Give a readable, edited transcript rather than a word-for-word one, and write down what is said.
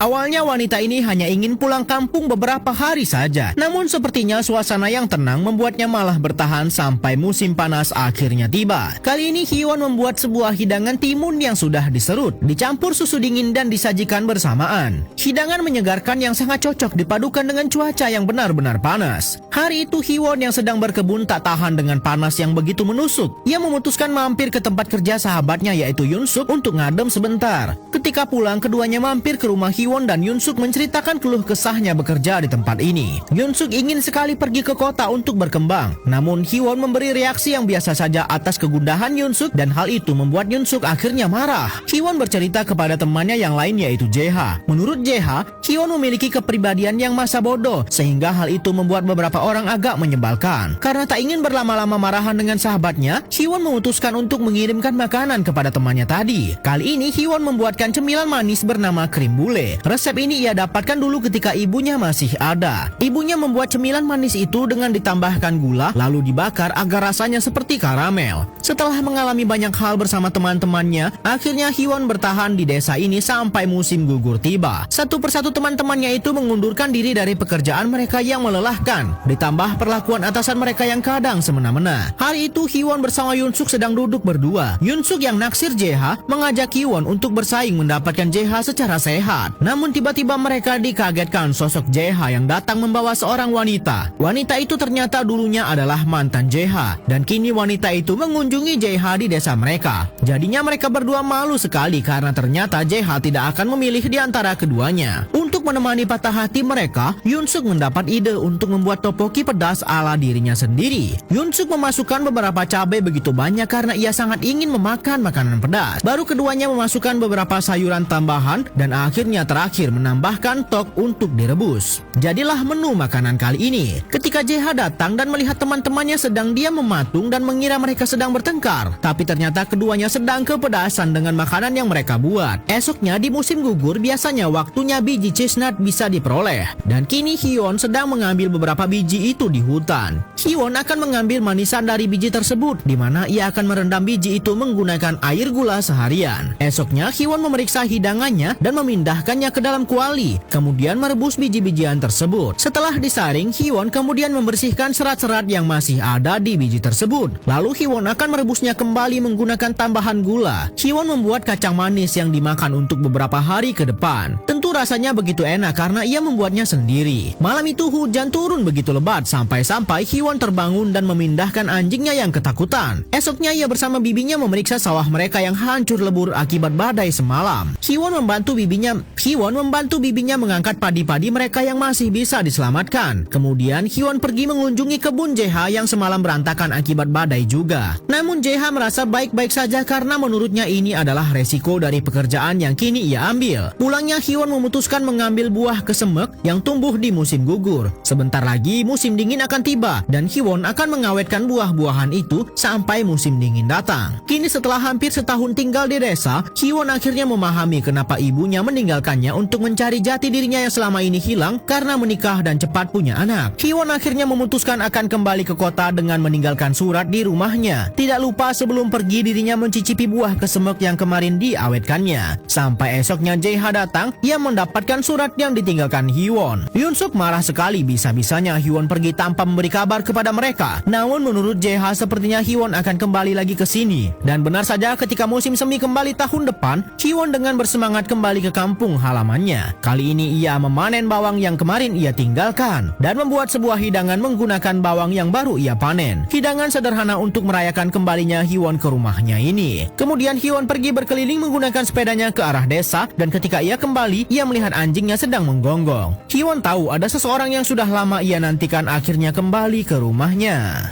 Awalnya wanita ini hanya ingin pulang kampung beberapa hari saja. Namun sepertinya suasana yang tenang membuatnya malah bertahan sampai musim panas akhirnya tiba. Kali ini Hyewon membuat sebuah hidangan timun yang sudah diserut, dicampur susu dingin dan disajikan bersamaan. Hidangan menyegarkan yang sangat cocok dipadukan dengan cuaca yang benar-benar panas. Hari itu Hyewon yang sedang berkebun tak tahan dengan panas yang begitu menusuk. Ia memutuskan mampir ke tempat kerja sahabatnya yaitu Yoon-suk untuk ngadem sebentar. Ketika pulang, keduanya mampir ke rumah Hyewon dan Yoon-suk menceritakan keluh kesahnya bekerja di tempat ini. Yoon-suk ingin sekali pergi ke kota untuk berkembang. Namun Hyewon memberi reaksi yang biasa saja atas kegundahan Yoon-suk dan hal itu membuat Yoon-suk akhirnya marah. Hyewon bercerita kepada temannya yang lain yaitu Jae-ha. Menurut Jae-ha, Hyewon memiliki kepribadian yang masa bodoh sehingga hal itu membuat beberapa orang agak menyebalkan. Karena tak ingin berlama-lama marahan dengan sahabatnya, Hyewon memutuskan untuk mengirimkan makanan kepada temannya tadi. Kali ini Hyewon membuatkan cemilan manis bernama krim bule. Resep ini ia dapatkan dulu ketika ibunya masih ada. Ibunya membuat cemilan manis itu dengan ditambahkan gula lalu dibakar agar rasanya seperti karamel. Setelah mengalami banyak hal bersama teman-temannya, akhirnya Hyewon bertahan di desa ini sampai musim gugur tiba. Satu persatu teman-temannya itu mengundurkan diri dari pekerjaan mereka yang melelahkan, ditambah perlakuan atasan mereka yang kadang semena-mena. Hari itu Hyewon bersama Yoon-suk sedang duduk berdua. Yoon-suk yang naksir Jae-ha mengajak Hyewon untuk bersaing mendapatkan Jae-ha secara sehat. Namun tiba-tiba mereka dikagetkan sosok Jae-ha yang datang membawa seorang wanita. Wanita itu ternyata dulunya adalah mantan Jae-ha dan kini wanita itu mengunjungi Jae-ha di desa mereka. Jadinya mereka berdua malu sekali karena ternyata Jae-ha tidak akan memilih di antara keduanya. Untuk menemani patah hati mereka, Yoon-suk mendapat ide untuk membuat topoki pedas ala dirinya sendiri. Yoon-suk memasukkan beberapa cabai begitu banyak karena ia sangat ingin memakan makanan pedas. Baru keduanya memasukkan beberapa sayuran tambahan dan akhirnya terakhir menambahkan tok untuk direbus. Jadilah menu makanan kali ini. Ketika Jae-ha datang dan melihat teman-temannya sedang diam mematung dan mengira mereka sedang bertengkar, tapi ternyata keduanya sedang kepedasan dengan makanan yang mereka buat. Esoknya di musim gugur biasanya waktunya biji chestnut bisa diperoleh, dan kini Hyewon sedang mengambil beberapa biji itu di hutan. Hyewon akan mengambil manisan dari biji tersebut, di mana ia akan merendam biji itu menggunakan air gula seharian. Esoknya Hyewon memeriksa hidangannya dan memindahkannya ke dalam kuali, kemudian merebus biji-bijian tersebut. Setelah disaring, Hyewon kemudian membersihkan serat-serat yang masih ada di biji tersebut. Lalu Hyewon akan merebusnya kembali menggunakan tambahan gula. Hyewon membuat kacang manis yang dimakan untuk beberapa hari ke depan. Tentu rasanya begitu enak karena ia membuatnya sendiri. Malam itu hujan turun begitu lebat sampai-sampai Hyewon terbangun dan memindahkan anjingnya yang ketakutan. Esoknya ia bersama bibinya memeriksa sawah mereka yang hancur lebur akibat badai semalam. Hyewon membantu bibinya mengangkat padi-padi mereka yang masih bisa diselamatkan. Kemudian Hyewon pergi mengunjungi kebun Jae-ha yang semalam berantakan akibat badai juga. Namun Jae-ha merasa baik-baik saja karena menurutnya ini adalah resiko dari pekerjaan yang kini ia ambil. Pulangnya Hyewon memutuskan mengambil buah kesemek yang tumbuh di musim gugur. Sebentar lagi musim dingin akan tiba dan Hyewon akan mengawetkan buah-buahan itu sampai musim dingin datang. Kini setelah hampir setahun tinggal di desa, Hyewon akhirnya memahami kenapa ibunya meninggalkannya untuk mencari jati dirinya yang selama ini hilang karena menikah dan cepat punya anak. Hyewon akhirnya memutuskan akan kembali ke kota dengan meninggalkan surat di rumahnya. Tidak lupa sebelum pergi dirinya mencicipi buah kesemek yang kemarin diawetkannya. Sampai esoknya Jae-ha datang, ia mendapatkan surat yang ditinggalkan Hyewon. Yoon-suk marah sekali, bisa-bisanya Hyewon pergi tanpa memberi kabar kepada mereka. Namun menurut Jae-ha sepertinya Hyewon akan kembali lagi ke sini. Dan benar saja ketika musim semi kembali tahun depan, Hyewon dengan bersemangat kembali ke kampung halamannya. Kali ini ia memanen bawang yang kemarin ia tinggalkan dan membuat sebuah hidangan menggunakan bawang yang baru ia panen. Hidangan sederhana untuk merayakan kembalinya Hyewon ke rumahnya ini. Kemudian Hyewon pergi berkeliling menggunakan sepedanya ke arah desa dan ketika ia kembali, ia melihat anjingnya sedang menggonggong. Hyewon tahu ada seseorang yang sudah lama ia nantikan akhirnya kembali ke rumahnya.